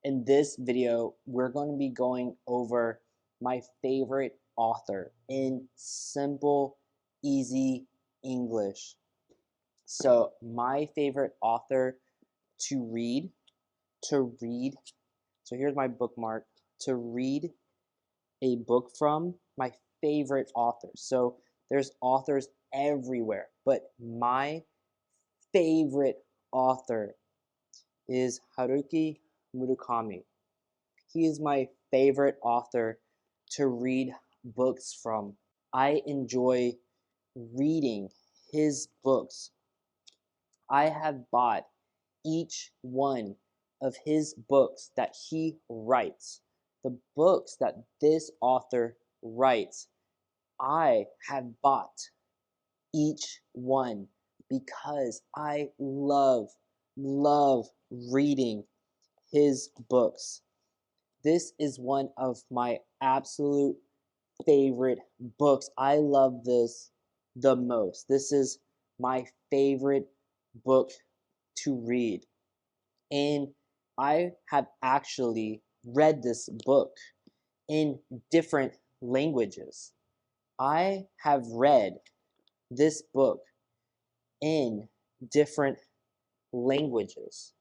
In this video, we're going to be going over my favorite author in simple, easy English. So my favorite author to read, so here's my bookmark, to read a book from my favorite author. So there's authors everywhere, but my favorite author is Haruki Murakami. He is my favorite author to read books from. I enjoy reading his books. I have bought each one of his books that he writes. The books that this author writes, I have bought each one because I love reading his books. This is one of my absolute favorite books. I love this the most. This is my favorite book to read. And I have actually read this book in different languages. I have read this book in different languages.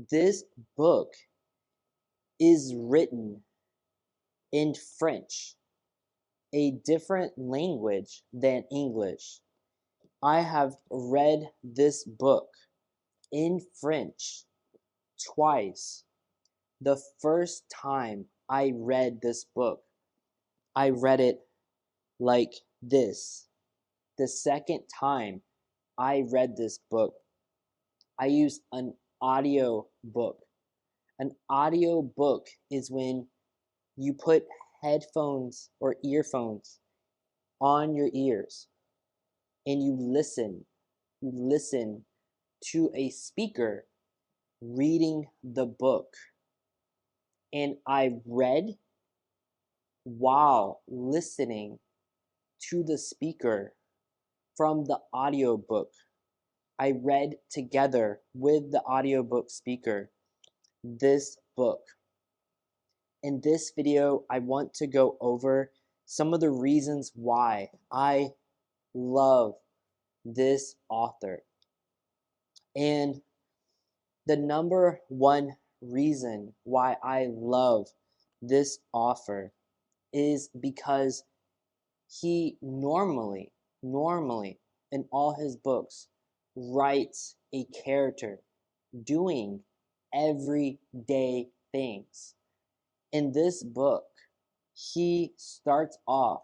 This book is written in French, a different language than English. I have read this book in French twice. The first time I read this book, I read it like this. The second time I read this book, I used an audio book. An audio book is when you put headphones or earphones on your ears and you listen to a speaker reading the book. And I read while listening to the speaker from the audiobook. I read together with the audiobook speaker this book. In this video, I want to go over some of the reasons why I love this author. And the number one reason why I love this author is because he normally in all his books writes a character doing everyday things. In this book, he starts off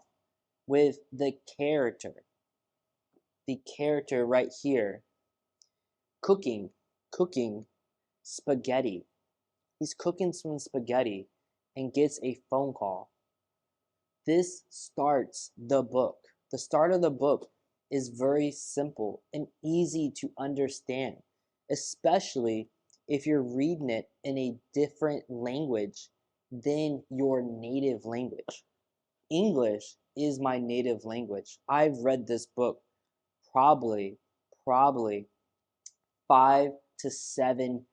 with the character right here, cooking spaghetti. He's cooking some spaghetti and gets a phone call. This starts the book. The start of the book is very simple and easy to understand, especially if you're reading it in a different language than your native language. English is my native language. I've read this book probably 5 to 7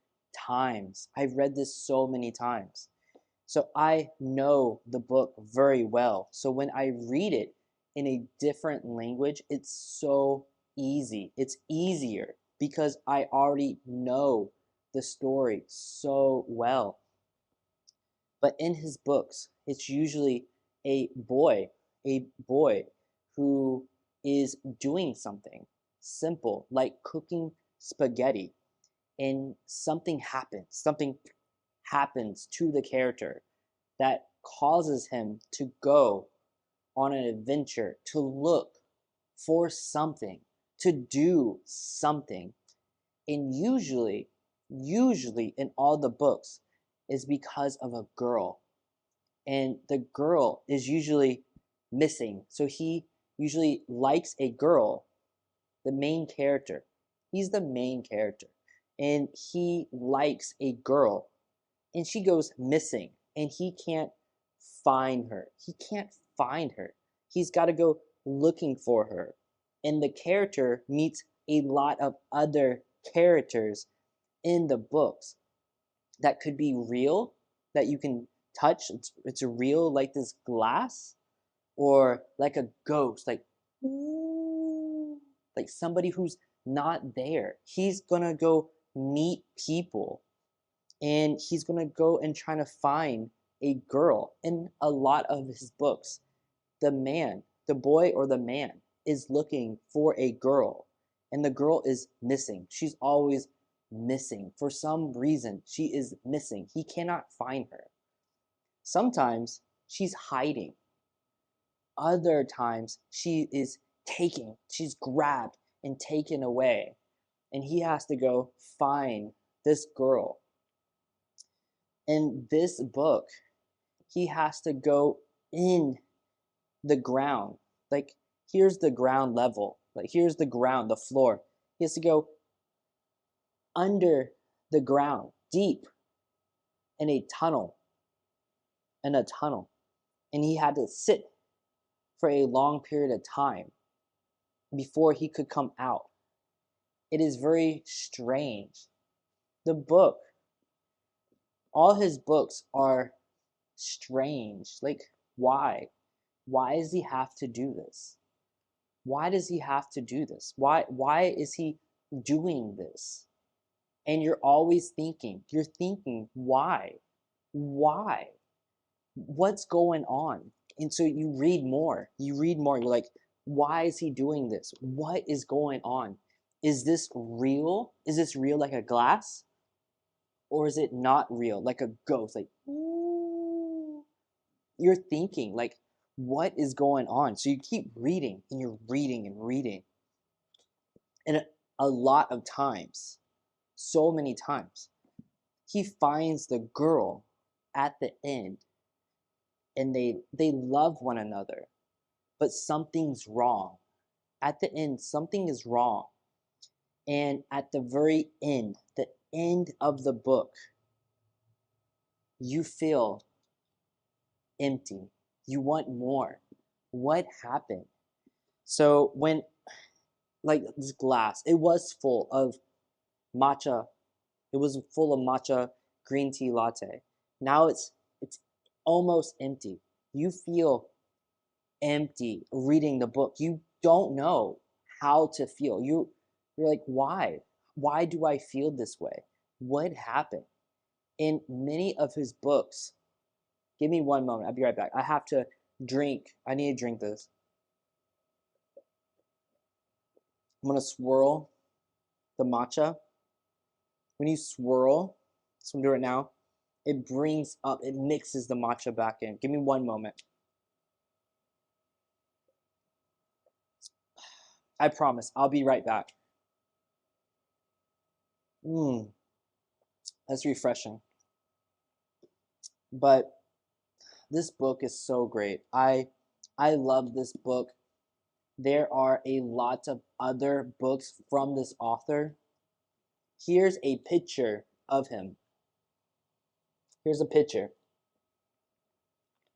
times. I've read this so many times. So I know the book very well. So when I read it in a different language, it's so easy. It's easier because I already know the story so well. But in his books, it's usually a boy who is doing something simple like cooking spaghetti, and something happens to the character that causes him to go on an adventure, to look for something, to do something. And usually in all the books is because of a girl. And the girl is usually missing. So he usually likes a girl, the main character. He's the main character. And he likes a girl. And she goes missing. And he can't find her. He's got to go looking for her. And the character meets a lot of other characters in the books. that could be real, that you can touch. It's real, like this glass, or like a ghost, like "Ooh," like somebody who's not there. He's gonna go meet people, and he's gonna go and try to find a girl. In a lot of his books, the boy or the man, is looking for a girl, and the girl is missing. She's always missing. For some reason, she is missing. He cannot find her. Sometimes she's hiding. Other times she's grabbed and taken away. And he has to go find this girl. In this book, he has to go in the ground. Like, here's the ground level. Like, here's the ground, the floor. He has to go under the ground, deep in a tunnel. And he had to sit for a long period of time before he could come out. It is very strange. The book, all his books are strange. Like, why? Why does he have to do this? Why does he have to do this? Why is he doing this? And you're thinking, why? Why? What's going on? And so you read more. You're like, why is he doing this? What is going on? Is this real? Is this real like a glass? Or is it not real, like a ghost? Like, ooh. You're thinking, like, what is going on? So you keep reading, and you're reading and reading. And a lot of times, so many times, he finds the girl at the end, and they love one another, but something's wrong. At the end, something is wrong. And at the very end, the end of the book, you feel empty. You want more. What happened? So when, like, this glass, it was full of matcha. It was full of matcha green tea latte. Now it's almost empty. You feel empty reading the book. You don't know how to feel. You're like, why? Why do I feel this way? What happened? In many of his books, give me one moment. I'll be right back. I have to drink. I need to drink this. I'm gonna swirl the matcha. When you swirl, so I'm doing it now, it mixes the matcha back in. Give me one moment. I promise, I'll be right back. That's refreshing. But this book is so great. I love this book. There are a lot of other books from this author. Here's a picture of him. Here's a picture.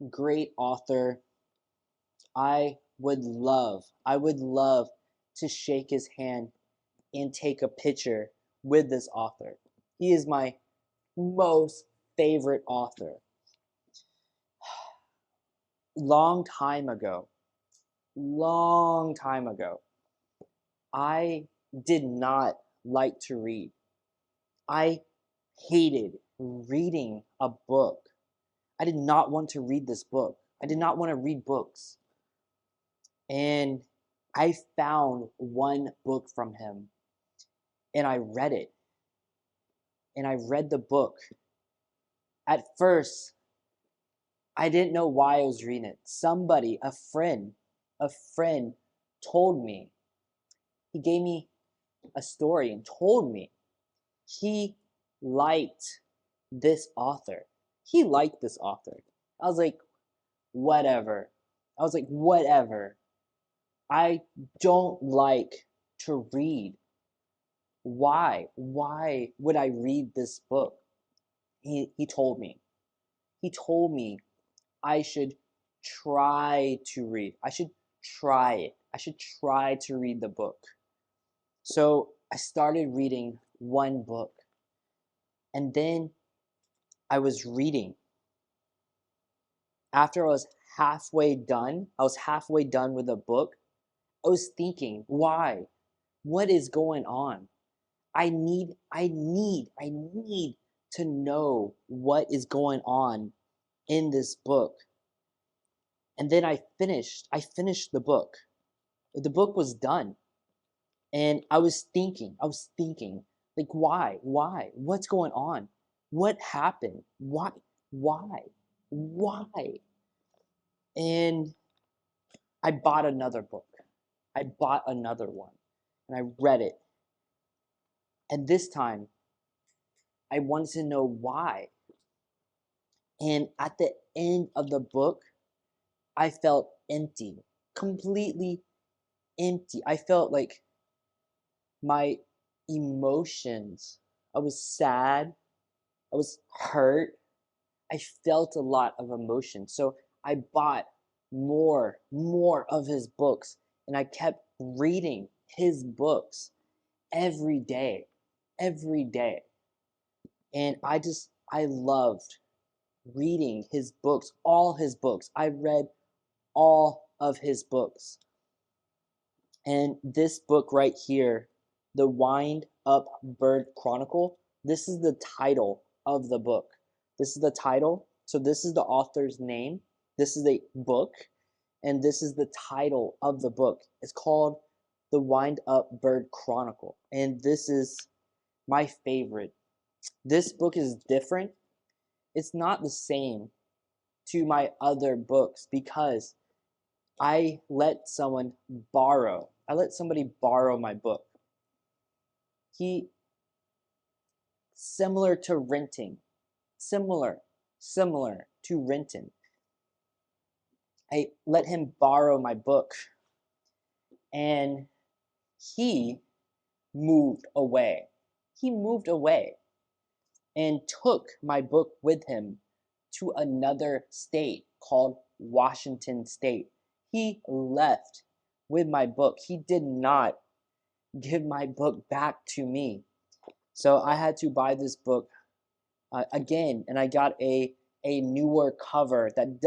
Great author. I would love to shake his hand and take a picture with this author. He is my most favorite author. Long time ago, I did not like to read. I hated reading a book. I did not want to read this book. I did not want to read books. And I found one book from him, and I read it. And I read the book. At first, I didn't know why I was reading it. Somebody, a friend told me. He gave me a story and told me he liked this author. He liked this author. I was like, whatever. I don't like to read. Why? Why would I read this book? He told me. He told me I should try to read. I should try it. I should try to read the book. So I started reading one book. And then I was reading. After I was halfway done, with the book. I was thinking, why? What is going on? I need to know what is going on in this book. And then I finished the book. The book was done. And I was thinking, like, why? What's going on? What happened? Why? Why? And I bought another book. I bought another one and I read it. And this time I wanted to know why. And at the end of the book, I felt empty, completely empty. I felt like my emotions, I was sad, I was hurt, I felt a lot of emotion. So I bought more of his books, and I kept reading his books every day, every day. And I loved reading his books, all his books. I read all of his books. And this book right here, The Wind Up Bird Chronicle, this is the title of the book. This is the title. So this is the author's name. This is a book. And this is the title of the book. It's called The Wind Up Bird Chronicle. And this is my favorite. This book is different. It's not the same to my other books because I let somebody borrow my book. Similar to renting, similar to renting. I let him borrow my book, and he moved away. He moved away and took my book with him to another state called Washington State. He left with my book. He did not give my book back to me. So I had to buy this book again, and I got a newer cover that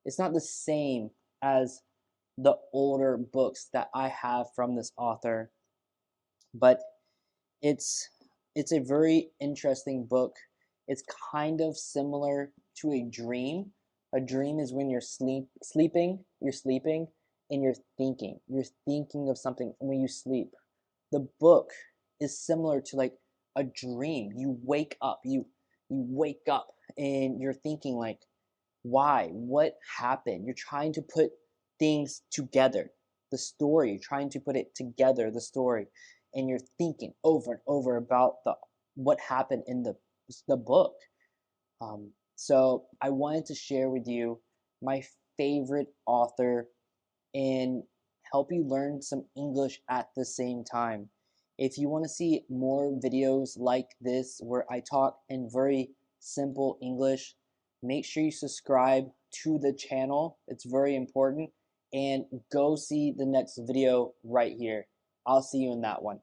it's not the same as the older books that I have from this author, but it's a very interesting book. It's kind of similar to a dream. A dream is when you're sleeping, and you're thinking. You're thinking of something when you sleep. The book is similar to like a dream. You wake up, you wake up and you're thinking like, why? What happened? You're trying to put things together. The story, you're trying to put it together, the story, and you're thinking over and over about what happened in the book. So I wanted to share with you my favorite author and help you learn some English at the same time. If you want to see more videos like this where I talk in very simple English, make sure you subscribe to the channel. It's very important. And go see the next video right here. I'll see you in that one.